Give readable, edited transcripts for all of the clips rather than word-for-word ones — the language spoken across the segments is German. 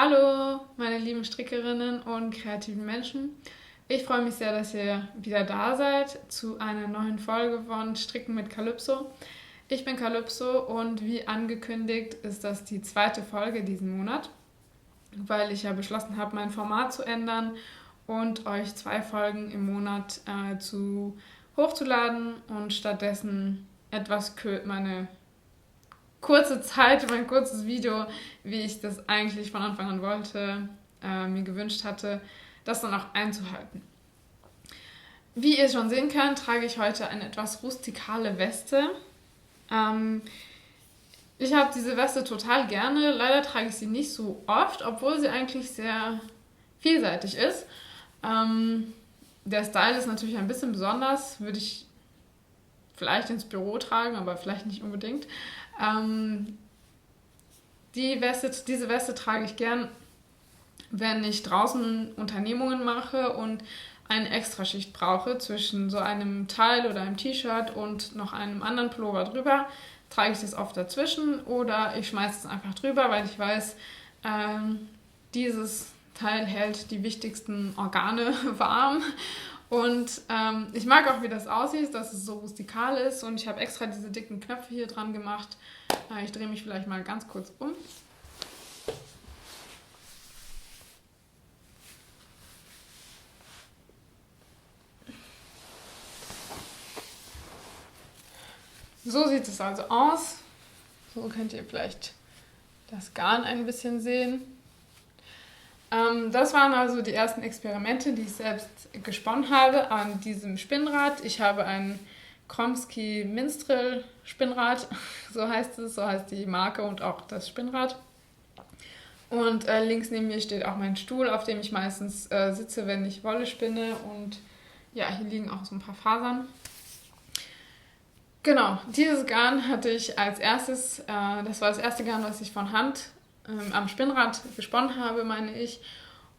Hallo, meine lieben Strickerinnen und kreativen Menschen. Ich freue mich sehr, dass ihr wieder da seid zu einer neuen Folge von Stricken mit Calypso. Ich bin Calypso und wie angekündigt ist das die zweite Folge diesen Monat, weil ich ja beschlossen habe, mein Format zu ändern und euch 2 Folgen im Monat hochzuladen und stattdessen meine kurze Zeit, mein kurzes Video, wie ich das eigentlich von Anfang an wollte, mir gewünscht hatte, das dann auch einzuhalten. Wie ihr schon sehen könnt, trage ich heute eine etwas rustikale Weste. Ich habe diese Weste total gerne. Leider trage ich sie nicht so oft, obwohl sie eigentlich sehr vielseitig ist. Der Style ist natürlich ein bisschen besonders, würde ich vielleicht ins Büro tragen, aber vielleicht nicht unbedingt. Diese Weste trage ich gern, wenn ich draußen Unternehmungen mache und eine Extraschicht brauche zwischen so einem Teil oder einem T-Shirt und noch einem anderen Pullover drüber, trage ich das oft dazwischen oder ich schmeiße es einfach drüber, weil ich weiß, dieses Teil hält die wichtigsten Organe warm. Und ich mag auch, wie das aussieht, dass es so rustikal ist und ich habe extra diese dicken Knöpfe hier dran gemacht. Ich drehe mich vielleicht mal ganz kurz um. So sieht es also aus. So könnt ihr vielleicht das Garn ein bisschen sehen. Das waren also die ersten Experimente, die ich selbst gesponnen habe an diesem Spinnrad. Ich habe ein Kromsky Minstrel Spinnrad, so heißt die Marke und auch das Spinnrad. Und links neben mir steht auch mein Stuhl, auf dem ich meistens sitze, wenn ich Wolle spinne. Und ja, hier liegen auch so ein paar Fasern. Genau, dieses Garn hatte ich als erstes, das war das erste Garn, was ich von Hand am Spinnrad gesponnen habe, meine ich.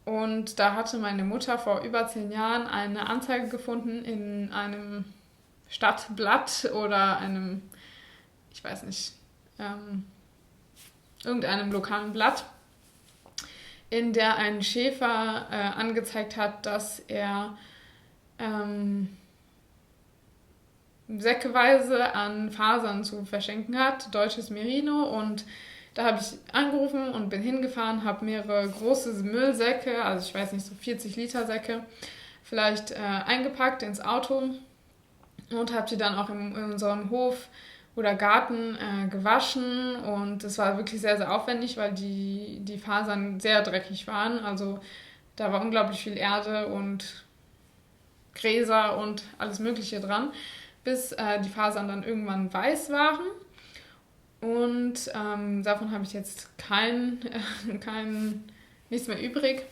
Und da hatte meine Mutter vor über 10 Jahren eine Anzeige gefunden in einem Stadtblatt oder einem, ich weiß nicht, irgendeinem lokalen Blatt, in der ein Schäfer angezeigt hat, dass er säckeweise an Fasern zu verschenken hat, deutsches Merino. Und da habe ich angerufen und bin hingefahren, habe mehrere große Müllsäcke, also ich weiß nicht, so 40 Liter Säcke, vielleicht eingepackt ins Auto und habe die dann auch in unserem Hof oder Garten gewaschen. Und es war wirklich sehr, sehr aufwendig, weil die Fasern sehr dreckig waren. Also da war unglaublich viel Erde und Gräser und alles Mögliche dran, bis die Fasern dann irgendwann weiß waren. Und davon habe ich jetzt nichts mehr übrig.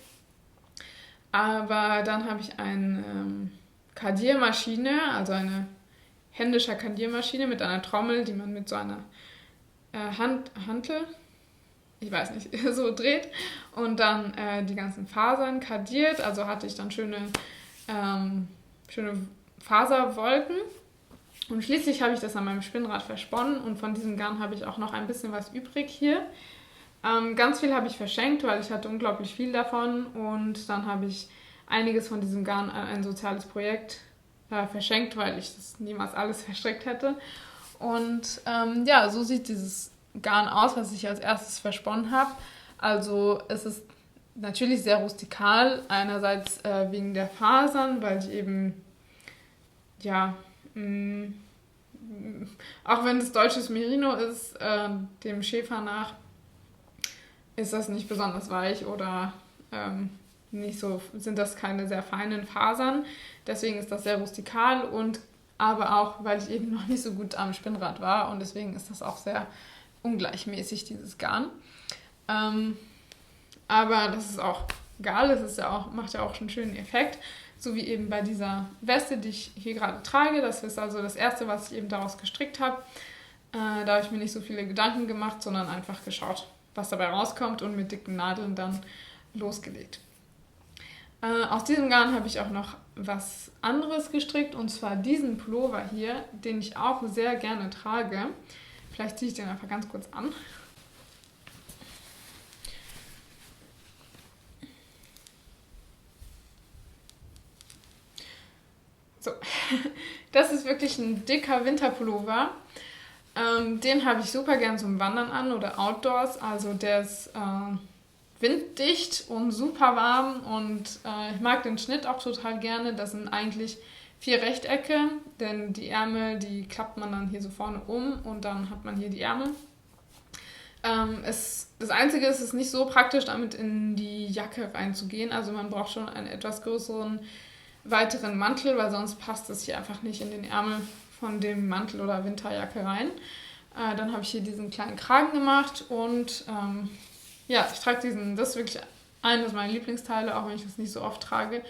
Aber dann habe ich eine Kardiermaschine, also eine händische Kardiermaschine mit einer Trommel, die man mit so einer Hantel, ich weiß nicht, so dreht und dann die ganzen Fasern kardiert. Also hatte ich dann schöne Faserwolken. Und schließlich habe ich das an meinem Spinnrad versponnen und von diesem Garn habe ich auch noch ein bisschen was übrig hier. Ganz viel habe ich verschenkt, weil ich hatte unglaublich viel davon und dann habe ich einiges von diesem Garn an ein soziales Projekt verschenkt, weil ich das niemals alles verstrickt hätte. Und ja, so sieht dieses Garn aus, was ich als erstes versponnen habe. Also es ist natürlich sehr rustikal, einerseits wegen der Fasern, weil die eben, ja, auch wenn es deutsches Merino ist, dem Schäfer nach, ist das nicht besonders weich oder sind das keine sehr feinen Fasern. Deswegen ist das sehr rustikal und aber auch, weil ich eben noch nicht so gut am Spinnrad war und deswegen ist das auch sehr ungleichmäßig, dieses Garn. Aber das ist auch egal, macht ja auch einen schönen Effekt. So wie eben bei dieser Weste, die ich hier gerade trage. Das ist also das erste, was ich eben daraus gestrickt habe. Da habe ich mir nicht so viele Gedanken gemacht, sondern einfach geschaut, was dabei rauskommt und mit dicken Nadeln dann losgelegt. Aus diesem Garn habe ich auch noch was anderes gestrickt und zwar diesen Pullover hier, den ich auch sehr gerne trage. Vielleicht ziehe ich den einfach ganz kurz an. Das ist wirklich ein dicker Winterpullover. Den habe ich super gern zum Wandern an oder Outdoors. Also der ist winddicht und super warm und ich mag den Schnitt auch total gerne. Das sind eigentlich 4 Rechtecke, denn die Ärmel, die klappt man dann hier so vorne um und dann hat man hier die Ärmel. Das Einzige ist, es ist nicht so praktisch, damit in die Jacke reinzugehen. Also man braucht schon einen etwas größeren, weiteren Mantel, weil sonst passt es hier einfach nicht in den Ärmel von dem Mantel oder Winterjacke rein. Dann habe ich hier diesen kleinen Kragen gemacht und ja, ich trage diesen, das ist wirklich eines meiner Lieblingsteile, auch wenn ich das nicht so oft trage.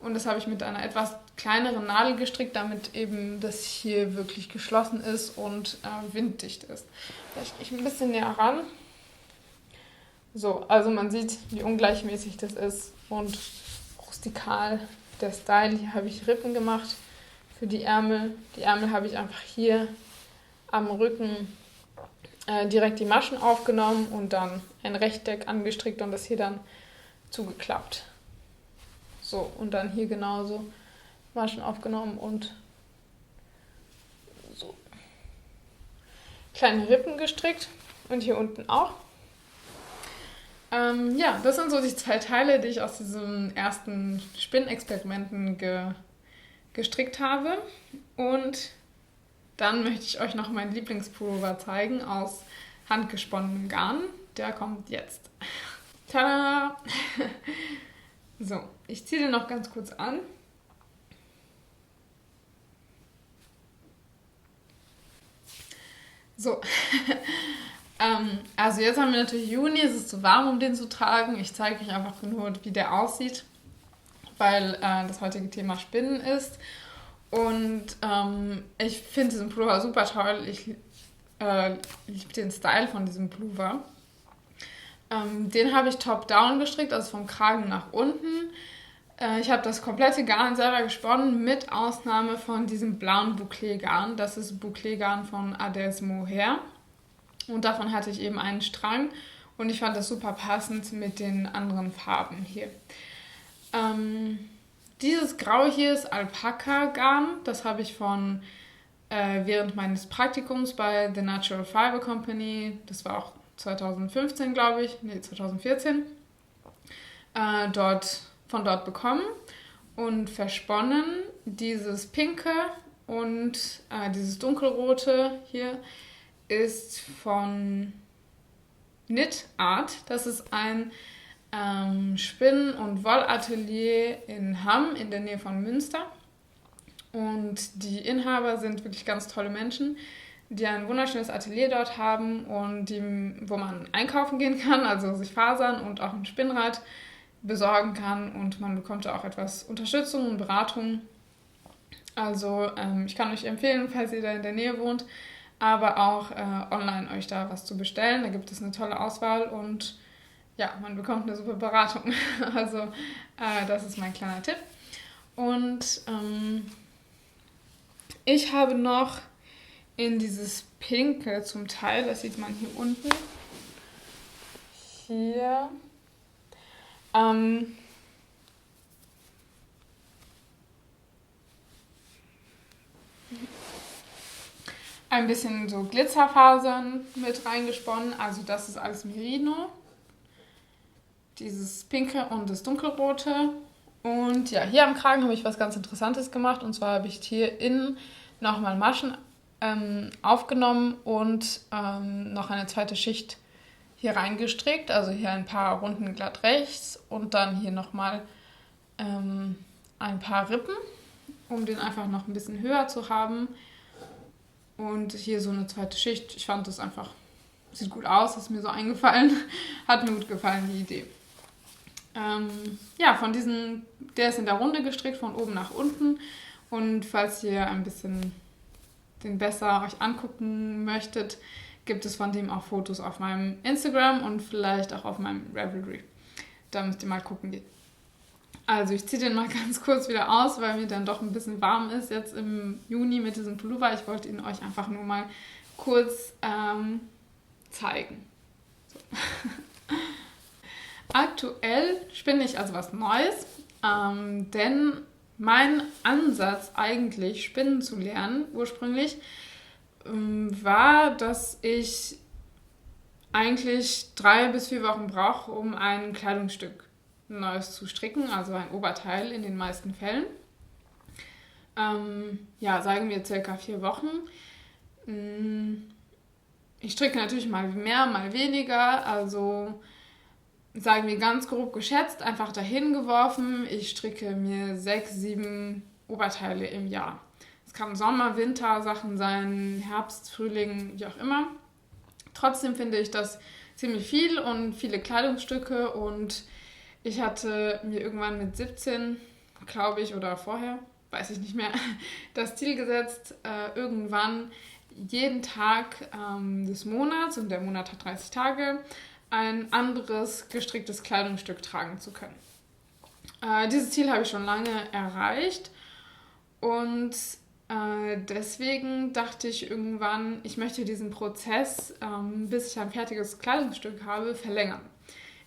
Und das habe ich mit einer etwas kleineren Nadel gestrickt, damit eben das hier wirklich geschlossen ist und winddicht ist. Vielleicht gehe ich ein bisschen näher ran. So, also man sieht, wie ungleichmäßig das ist und rustikal der Style. Hier habe ich Rippen gemacht für die Ärmel. Die Ärmel habe ich einfach hier am Rücken direkt die Maschen aufgenommen und dann ein Rechteck angestrickt und das hier dann zugeklappt. So, und dann hier genauso Maschen aufgenommen und so kleine Rippen gestrickt und hier unten auch. Ja, das sind so die 2 Teile, die ich aus diesen ersten Spinnexperimenten gestrickt habe. Und dann möchte ich euch noch meinen Lieblingspullover zeigen aus handgesponnenem Garn. Der kommt jetzt. Tada! So, ich ziehe den noch ganz kurz an. So, also jetzt haben wir natürlich Juni, es ist zu warm, um den zu tragen. Ich zeige euch einfach nur, wie der aussieht, weil das heutige Thema Spinnen ist. Und ich finde diesen Pullover super toll. Ich liebe den Style von diesem Pullover. Den habe ich top-down gestrickt, also vom Kragen nach unten. Ich habe das komplette Garn selber gesponnen, mit Ausnahme von diesem blauen Bouclé-Garn. Das ist Bouclé-Garn von Ades Mohair. Und davon hatte ich eben einen Strang. Und ich fand das super passend mit den anderen Farben hier. Dieses Grau hier ist Alpaka-Garn. Das habe ich von während meines Praktikums bei The Natural Fiber Company, das war auch 2015, glaube ich, nee, 2014, von dort bekommen und versponnen. Dieses Pinke und dieses Dunkelrote hier ist von Knit Art. Das ist ein Spinn- und Wollatelier in Hamm in der Nähe von Münster. Und die Inhaber sind wirklich ganz tolle Menschen, die ein wunderschönes Atelier dort haben und wo man einkaufen gehen kann, also sich Fasern und auch ein Spinnrad besorgen kann und man bekommt da auch etwas Unterstützung und Beratung. Also ich kann euch empfehlen, falls ihr da in der Nähe wohnt, aber auch online euch da was zu bestellen. Da gibt es eine tolle Auswahl und ja, man bekommt eine super Beratung. Also das ist mein kleiner Tipp. Und ich habe noch in dieses Pinke zum Teil, das sieht man hier unten, hier, ein bisschen so Glitzerfasern mit reingesponnen. Also das ist alles Merino. Dieses Pinke und das Dunkelrote. Und ja, hier am Kragen habe ich was ganz Interessantes gemacht. Und zwar habe ich hier innen nochmal Maschen aufgenommen und noch eine zweite Schicht hier reingestrickt. Also hier ein paar Runden glatt rechts und dann hier nochmal ein paar Rippen, um den einfach noch ein bisschen höher zu haben. Und hier so eine zweite Schicht. Ich fand das einfach, sieht gut aus, ist mir so eingefallen. Hat mir gut gefallen, die Idee. Ja, von diesen, der ist in der Runde gestrickt, von oben nach unten. Und falls ihr ein bisschen den besser euch angucken möchtet, gibt es von dem auch Fotos auf meinem Instagram und vielleicht auch auf meinem Ravelry. Da müsst ihr mal gucken. Also ich ziehe den mal ganz kurz wieder aus, weil mir dann doch ein bisschen warm ist jetzt im Juni mit diesem Pullover. Ich wollte ihn euch einfach nur mal kurz zeigen. So. Aktuell spinne ich also was Neues, denn Mein Ansatz eigentlich, Spinnen zu lernen, ursprünglich, war, dass ich eigentlich 3 bis 4 Wochen brauche, um ein Kleidungsstück Neues zu stricken, also ein Oberteil in den meisten Fällen. Ja, sagen wir circa 4 Wochen. Ich stricke natürlich mal mehr, mal weniger, also sagen wir ganz grob geschätzt, einfach dahin geworfen. Ich stricke mir 6, 7 Oberteile im Jahr. Es kann Sommer, Winter Sachen sein, Herbst, Frühling, wie auch immer. Trotzdem finde ich das ziemlich viel und viele Kleidungsstücke und ich hatte mir irgendwann mit 17, glaube ich, oder vorher, weiß ich nicht mehr, das Ziel gesetzt, irgendwann jeden Tag des Monats, und der Monat hat 30 Tage, ein anderes gestricktes Kleidungsstück tragen zu können. Dieses Ziel habe ich schon lange erreicht und deswegen dachte ich irgendwann, ich möchte diesen Prozess, bis ich ein fertiges Kleidungsstück habe, verlängern.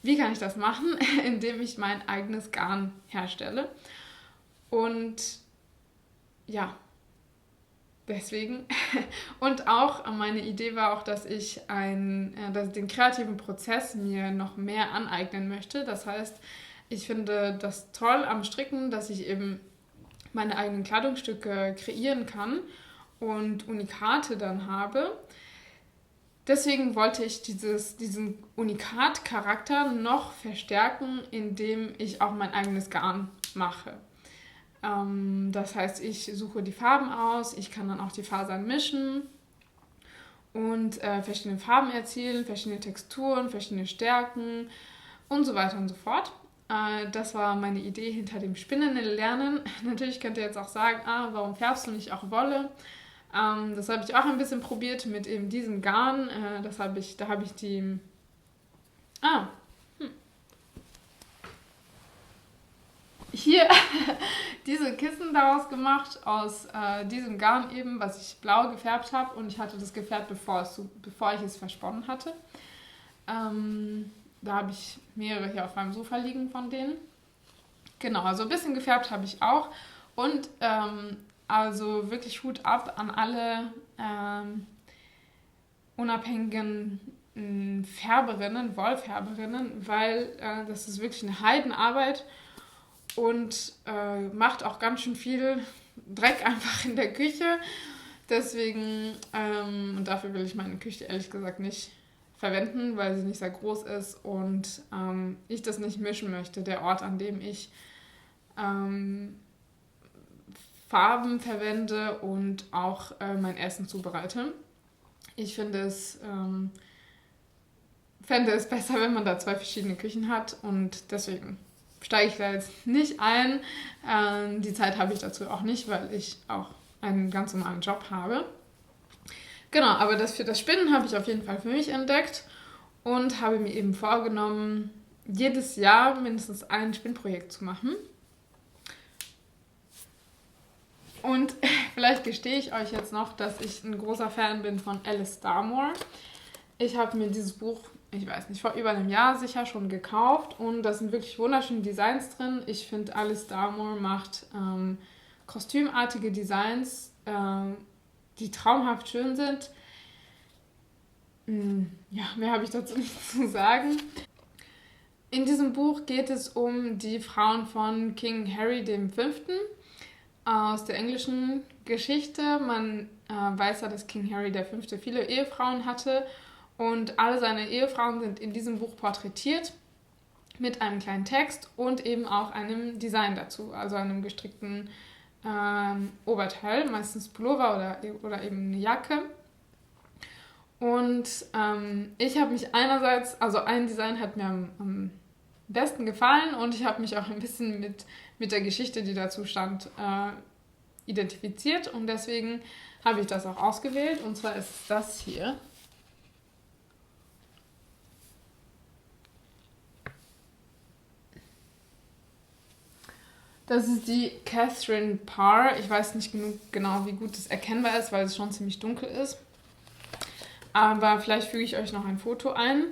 Wie kann ich das machen? Indem ich mein eigenes Garn herstelle. Und ja, deswegen. Und auch meine Idee war auch, dass ich den kreativen Prozess mir noch mehr aneignen möchte. Das heißt, ich finde das toll am Stricken, dass ich eben meine eigenen Kleidungsstücke kreieren kann und Unikate dann habe. Deswegen wollte ich diesen Unikat-Charakter noch verstärken, indem ich auch mein eigenes Garn mache. Das heißt, ich suche die Farben aus, ich kann dann auch die Fasern mischen und verschiedene Farben erzielen, verschiedene Texturen, verschiedene Stärken und so weiter und so fort. Das war meine Idee hinter dem Spinnen lernen. Natürlich könnt ihr jetzt auch sagen, warum färbst du nicht auch Wolle? Das habe ich auch ein bisschen probiert mit eben diesem Garn. Da habe ich die... Hier diese Kissen daraus gemacht, aus diesem Garn eben, was ich blau gefärbt habe. Und ich hatte das gefärbt, bevor ich es versponnen hatte. Da habe ich mehrere hier auf meinem Sofa liegen von denen. Genau, also ein bisschen gefärbt habe ich auch. Und also wirklich Hut ab an alle unabhängigen Färberinnen, Wollfärberinnen, weil das ist wirklich eine Heidenarbeit und macht auch ganz schön viel Dreck einfach in der Küche. Deswegen, und dafür will ich meine Küche ehrlich gesagt nicht verwenden, weil sie nicht sehr groß ist und ich das nicht mischen möchte. Der Ort, an dem ich Farben verwende und auch mein Essen zubereite. Ich fände es besser, wenn man da 2 verschiedene Küchen hat und deswegen steige ich da jetzt nicht ein. Die Zeit habe ich dazu auch nicht, weil ich auch einen ganz normalen Job habe. Genau, aber für das Spinnen habe ich auf jeden Fall für mich entdeckt und habe mir eben vorgenommen, jedes Jahr mindestens ein Spinnprojekt zu machen. Und vielleicht gestehe ich euch jetzt noch, dass ich ein großer Fan bin von Alice Starmore. Ich habe mir dieses Buch, ich weiß nicht, vor über einem Jahr sicher schon gekauft und da sind wirklich wunderschöne Designs drin. Ich finde, Alice Starmore macht kostümartige Designs, die traumhaft schön sind. Ja, mehr habe ich dazu nicht zu sagen. In diesem Buch geht es um die Frauen von King Harry V. Aus der englischen Geschichte. Man weiß ja, dass King Harry V. viele Ehefrauen hatte und alle seine Ehefrauen sind in diesem Buch porträtiert mit einem kleinen Text und eben auch einem Design dazu, also einem gestrickten Oberteil, meistens Pullover oder eben eine Jacke. Und ich habe mich einerseits, also ein Design hat mir am besten gefallen und ich habe mich auch ein bisschen mit der Geschichte, die dazu stand, identifiziert und deswegen habe ich das auch ausgewählt und zwar ist es das hier. Das ist die Catherine Parr. Ich weiß nicht genau, wie gut es erkennbar ist, weil es schon ziemlich dunkel ist. Aber vielleicht füge ich euch noch ein Foto ein.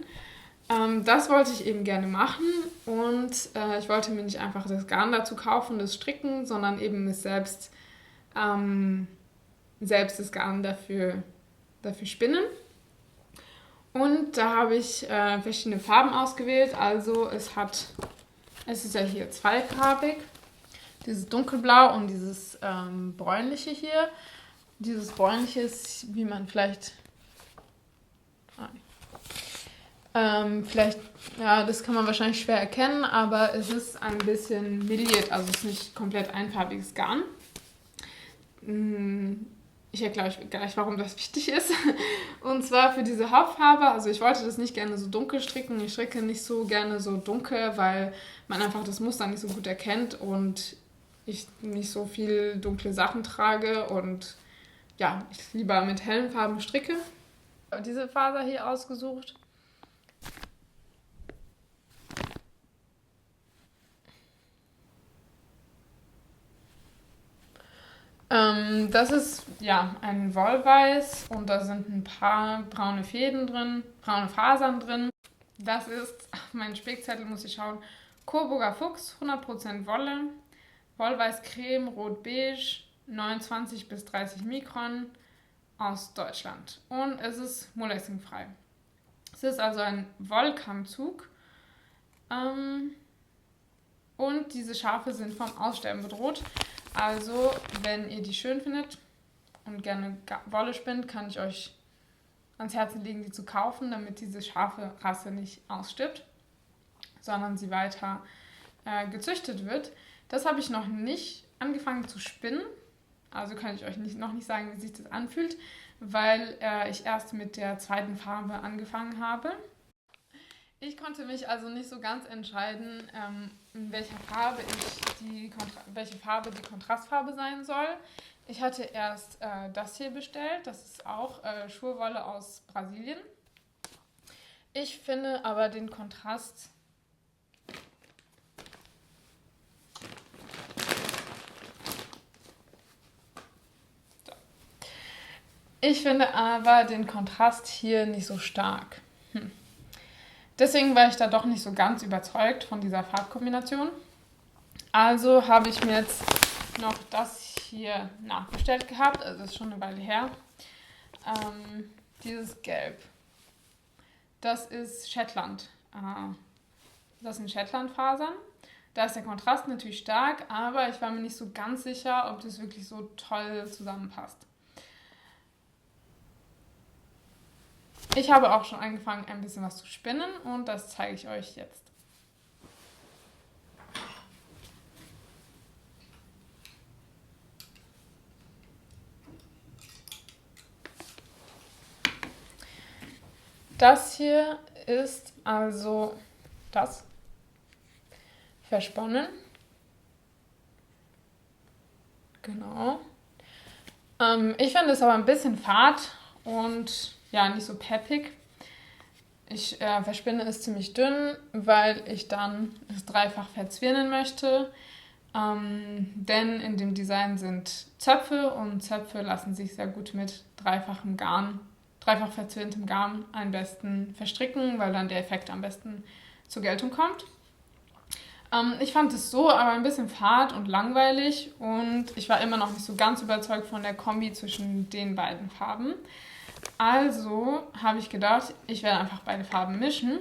Das wollte ich eben gerne machen und ich wollte mir nicht einfach das Garn dazu kaufen, das stricken, sondern eben mir ähm, selbst das Garn dafür spinnen. Und da habe ich verschiedene Farben ausgewählt. Also es ist ja hier zweifarbig. Dieses dunkelblau und dieses bräunliche hier. Dieses bräunliche ist, wie man vielleicht, ja, das kann man wahrscheinlich schwer erkennen, aber es ist ein bisschen meliert, also es ist nicht komplett einfarbiges Garn. Ich erkläre euch gleich, warum das wichtig ist. Und zwar für diese Hauptfarbe, also ich wollte das nicht gerne so dunkel stricken. Ich stricke nicht so gerne so dunkel, weil man einfach das Muster nicht so gut erkennt und ich nicht so viel dunkle Sachen trage und ja, ich lieber mit hellen Farben stricke. Ich habe diese Faser hier ausgesucht. Das ist ja ein Wollweiß und da sind ein paar braune Fäden drin, braune Fasern drin. Das ist, auf meinen Spickzettel muss ich schauen, Coburger Fuchs, 100% Wolle, Wollweiß Creme, Rot-Beige, 29 bis 30 Mikron aus Deutschland. Und es ist molestingfrei. Es ist also ein Wollkammzug. Und diese Schafe sind vom Aussterben bedroht. Also, wenn ihr die schön findet und gerne Wolle spinnt, kann ich euch ans Herzen legen, die zu kaufen, damit diese Schafe-Rasse nicht ausstirbt, sondern sie weiter gezüchtet wird. Das habe ich noch nicht angefangen zu spinnen. Also kann ich euch noch nicht sagen, wie sich das anfühlt, weil ich erst mit der zweiten Farbe angefangen habe. Ich konnte mich also nicht so ganz entscheiden, in welcher Farbe welche Farbe die Kontrastfarbe sein soll. Ich hatte erst das hier bestellt, das ist auch Schurwolle aus Brasilien. Ich finde aber den Kontrast hier nicht so stark. Deswegen war ich da doch nicht so ganz überzeugt von dieser Farbkombination. Also habe ich mir jetzt noch das hier nachbestellt gehabt, also ist schon eine Weile her. Dieses Gelb. Das ist Shetland. Das sind Shetland-Fasern. Da ist der Kontrast natürlich stark, aber ich war mir nicht so ganz sicher, ob das wirklich so toll zusammenpasst. Ich habe auch schon angefangen, ein bisschen was zu spinnen und das zeige ich euch jetzt. Das hier ist also das versponnen. Genau. Ich finde es aber ein bisschen fad und ja, nicht so peppig. Ich verspinne es ziemlich dünn, weil ich dann es dreifach verzwirnen möchte. Denn in dem Design sind Zöpfe und Zöpfe lassen sich sehr gut mit dreifach verzwirntem Garn am besten verstricken, weil dann der Effekt am besten zur Geltung kommt. Ich fand es so aber ein bisschen fad und langweilig und ich war immer noch nicht so ganz überzeugt von der Kombi zwischen den beiden Farben. Also habe ich gedacht, ich werde einfach beide Farben mischen.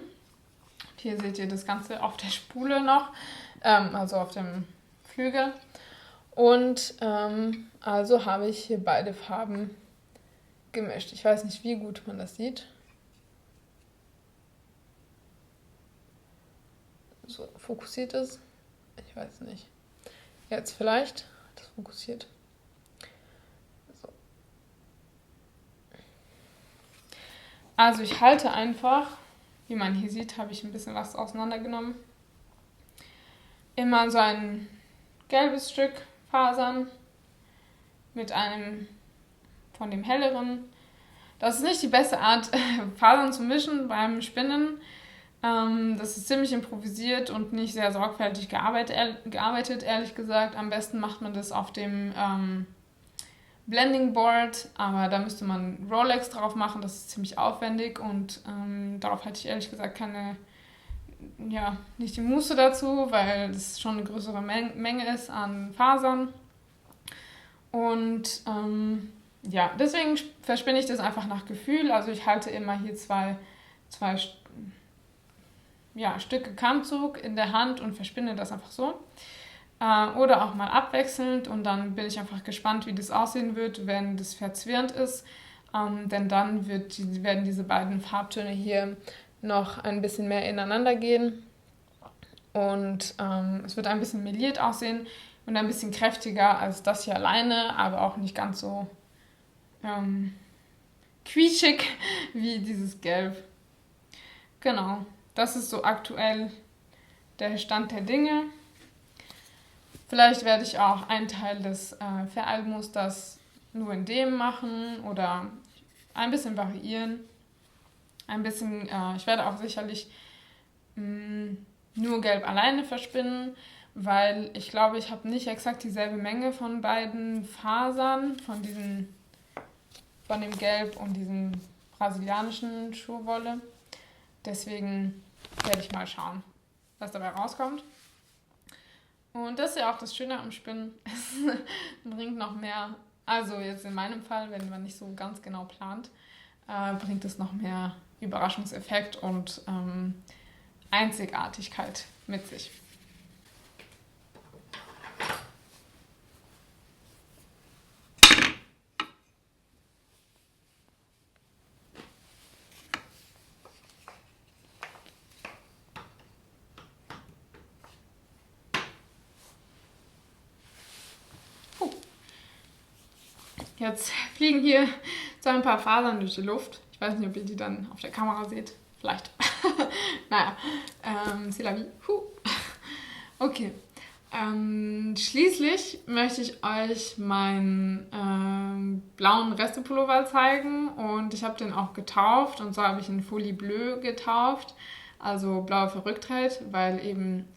Hier seht ihr das Ganze auf der Spule noch, also auf dem Flügel. Und also habe ich hier beide Farben gemischt. Ich weiß nicht, wie gut man das sieht. So fokussiert ist. Ich weiß nicht. Jetzt vielleicht. Das fokussiert. So. Also ich halte einfach, wie man hier sieht, habe ich ein bisschen was auseinandergenommen. Immer so ein gelbes Stück Fasern mit einem von dem helleren. Das ist nicht die beste Art, Fasern zu mischen beim Spinnen. Das ist ziemlich improvisiert und nicht sehr sorgfältig gearbeitet, ehrlich gesagt. Am besten macht man das auf dem Blending Board, aber da müsste man Rolex drauf machen, das ist ziemlich aufwendig und darauf hatte ich ehrlich gesagt nicht die Muße dazu, weil das schon eine größere Menge ist an Fasern. Und deswegen verspinne ich das einfach nach Gefühl. Also ich halte immer hier zwei Stücke Kammzug in der Hand und verspinne das einfach so. Oder auch mal abwechselnd und dann bin ich einfach gespannt, wie das aussehen wird, wenn das verzwirnt ist. Denn dann werden diese beiden Farbtöne hier noch ein bisschen mehr ineinander gehen und es wird ein bisschen meliert aussehen und ein bisschen kräftiger als das hier alleine, aber auch nicht ganz so quietschig wie dieses Gelb. Genau, das ist so aktuell der Stand der Dinge. Vielleicht werde ich auch einen Teil des Vereilmusters nur in dem machen oder ein bisschen variieren. Ich werde auch sicherlich nur Gelb alleine verspinnen, weil ich glaube, ich habe nicht exakt dieselbe Menge von beiden Fasern, von dem Gelb und diesem brasilianischen Schurwolle. Deswegen werde ich mal schauen, was dabei rauskommt. Und das ist ja auch das Schöne am Spinnen. Es bringt noch mehr, also jetzt in meinem Fall, wenn man nicht so ganz genau plant, bringt es noch mehr Überraschungseffekt und Einzigartigkeit mit sich. Jetzt fliegen hier so ein paar Fasern durch die Luft. Ich weiß nicht, ob ihr die dann auf der Kamera seht. Vielleicht. Naja, c'est la vie. Okay. Schließlich möchte ich euch meinen blauen Restepullover zeigen und ich habe den auch getauft und so habe ich ihn Folie Bleu getauft, also blaue Verrücktheit, weil eben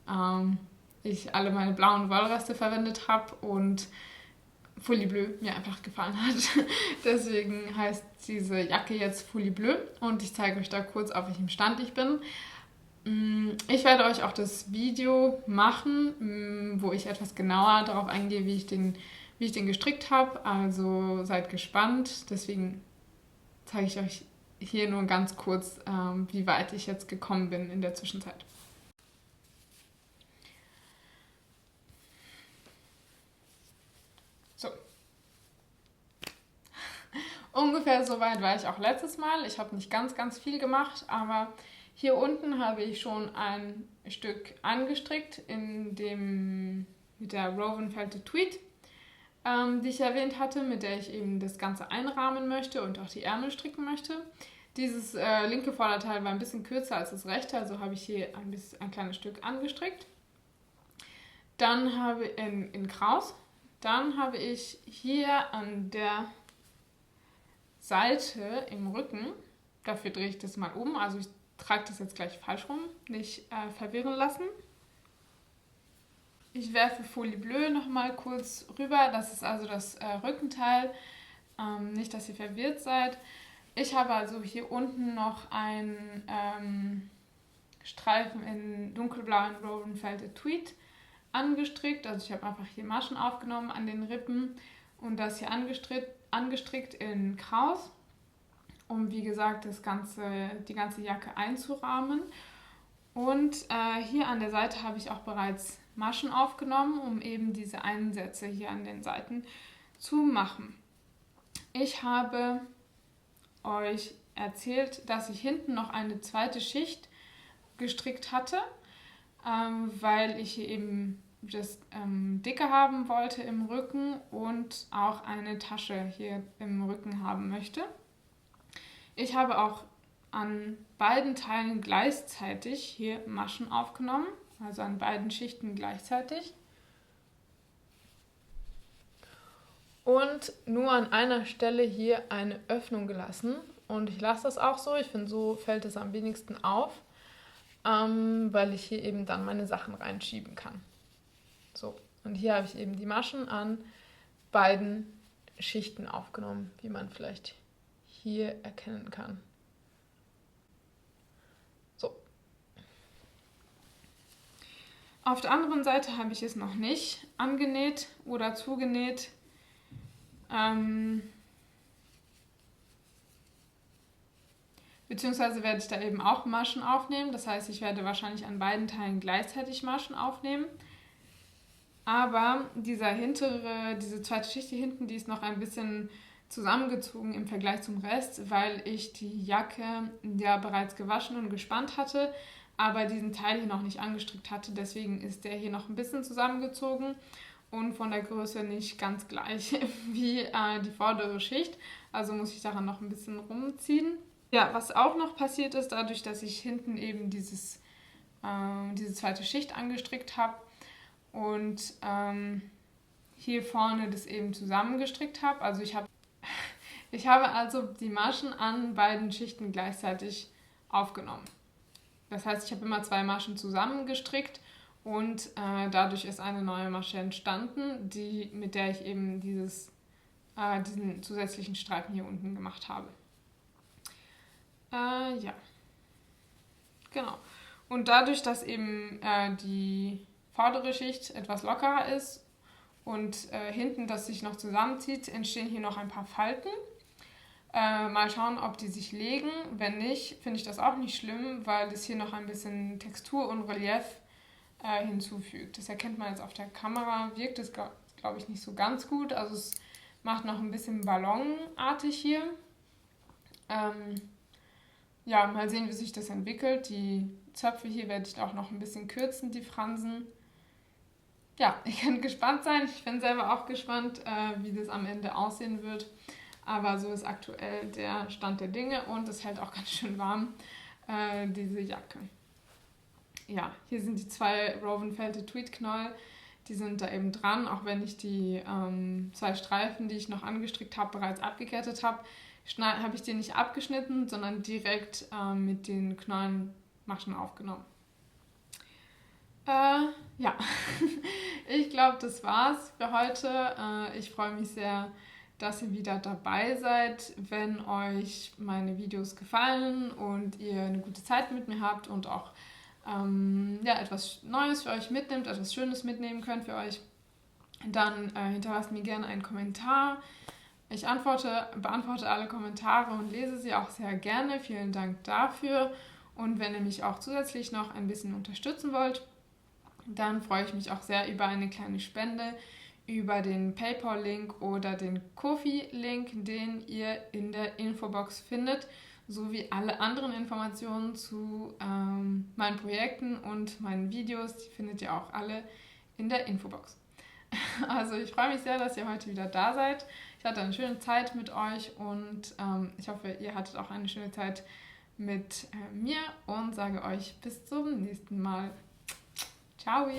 ich alle meine blauen Wollreste verwendet habe und Folie Bleu mir einfach gefallen hat. Deswegen heißt diese Jacke jetzt Folie Bleu und ich zeige euch da kurz, auf welchem Stand ich bin. Ich werde euch auch das Video machen, wo ich etwas genauer darauf eingehe, wie ich den gestrickt habe. Also seid gespannt. Deswegen zeige ich euch hier nur ganz kurz, wie weit ich jetzt gekommen bin in der Zwischenzeit. So. Ungefähr so weit war ich auch letztes Mal. Ich habe nicht ganz, ganz viel gemacht, aber hier unten habe ich schon ein Stück angestrickt mit der Woven Felted Tweed, die ich erwähnt hatte, mit der ich eben das Ganze einrahmen möchte und auch die Ärmel stricken möchte. Dieses linke Vorderteil war ein bisschen kürzer als das rechte, also habe ich hier ein kleines Stück angestrickt. Dann habe ich in Kraus. Dann habe ich hier an der Seite im Rücken, dafür drehe ich das mal um, also ich trage das jetzt gleich falsch rum, nicht verwirren lassen. Ich werfe Folie Bleu nochmal kurz rüber, das ist also das Rückenteil, nicht, dass ihr verwirrt seid. Ich habe also hier unten noch einen Streifen in dunkelblauen Woven Felted Tweed angestrickt, also ich habe einfach hier Maschen aufgenommen an den Rippen und das hier angestrickt in Kraus, um wie gesagt die ganze Jacke einzurahmen. Und hier an der Seite habe ich auch bereits Maschen aufgenommen, um eben diese Einsätze hier an den Seiten zu machen. Ich habe euch erzählt, dass ich hinten noch eine zweite Schicht gestrickt hatte, weil ich hier eben das dicker haben wollte im Rücken und auch eine Tasche hier im Rücken haben möchte. Ich habe auch an beiden Teilen gleichzeitig hier Maschen aufgenommen, also an beiden Schichten gleichzeitig. Und nur an einer Stelle hier eine Öffnung gelassen. Und ich lasse das auch so, ich finde, so fällt es am wenigsten auf, weil ich hier eben dann meine Sachen reinschieben kann. So, und hier habe ich eben die Maschen an beiden Schichten aufgenommen, wie man vielleicht hier erkennen kann. So. Auf der anderen Seite habe ich es noch nicht angenäht oder zugenäht. Beziehungsweise werde ich da eben auch Maschen aufnehmen. Das heißt, ich werde wahrscheinlich an beiden Teilen gleichzeitig Maschen aufnehmen. Aber diese zweite Schicht hier hinten, die ist noch ein bisschen zusammengezogen im Vergleich zum Rest, weil ich die Jacke ja bereits gewaschen und gespannt hatte, aber diesen Teil hier noch nicht angestrickt hatte. Deswegen ist der hier noch ein bisschen zusammengezogen und von der Größe nicht ganz gleich wie die vordere Schicht. Also muss ich daran noch ein bisschen rumziehen. Ja, was auch noch passiert ist, dadurch, dass ich hinten eben diese zweite Schicht angestrickt habe und hier vorne das eben zusammengestrickt habe. Also ich habe also die Maschen an beiden Schichten gleichzeitig aufgenommen. Das heißt, ich habe immer 2 Maschen zusammengestrickt und dadurch ist eine neue Masche entstanden, mit der ich eben diesen zusätzlichen Streifen hier unten gemacht habe. Ja, genau. Und dadurch, dass eben die vordere Schicht etwas lockerer ist und hinten das sich noch zusammenzieht, entstehen hier noch ein paar Falten. Mal schauen, ob die sich legen. Wenn nicht, finde ich das auch nicht schlimm, weil das hier noch ein bisschen Textur und Relief hinzufügt. Das erkennt man jetzt auf der Kamera, wirkt es, glaube ich, nicht so ganz gut. Also es macht noch ein bisschen ballonartig hier. Ja, mal sehen, wie sich das entwickelt. Die Zöpfe hier werde ich auch noch ein bisschen kürzen, die Fransen. Ja, ihr könnt gespannt sein. Ich bin selber auch gespannt, wie das am Ende aussehen wird. Aber so ist aktuell der Stand der Dinge und es hält auch ganz schön warm, diese Jacke. Ja, hier sind die 2 Woven-Felted Tweed-Knäuel. Die sind da eben dran, auch wenn ich die 2 Streifen, die ich noch angestrickt habe, bereits abgekettet habe. Habe ich den nicht abgeschnitten, sondern direkt mit den Knollenmaschen aufgenommen. Ja, ich glaube, das war's für heute. Ich freue mich sehr, dass ihr wieder dabei seid. Wenn euch meine Videos gefallen und ihr eine gute Zeit mit mir habt und auch etwas Neues für euch mitnimmt, etwas Schönes mitnehmen könnt für euch, dann hinterlasst mir gerne einen Kommentar. Ich beantworte alle Kommentare und lese sie auch sehr gerne. Vielen Dank dafür. Und wenn ihr mich auch zusätzlich noch ein bisschen unterstützen wollt, dann freue ich mich auch sehr über eine kleine Spende, über den PayPal-Link oder den Ko-fi-Link, den ihr in der Infobox findet, sowie alle anderen Informationen zu meinen Projekten und meinen Videos. Die findet ihr auch alle in der Infobox. Also ich freue mich sehr, dass ihr heute wieder da seid. Ich hatte eine schöne Zeit mit euch und ich hoffe, ihr hattet auch eine schöne Zeit mit mir und sage euch bis zum nächsten Mal. Ciao!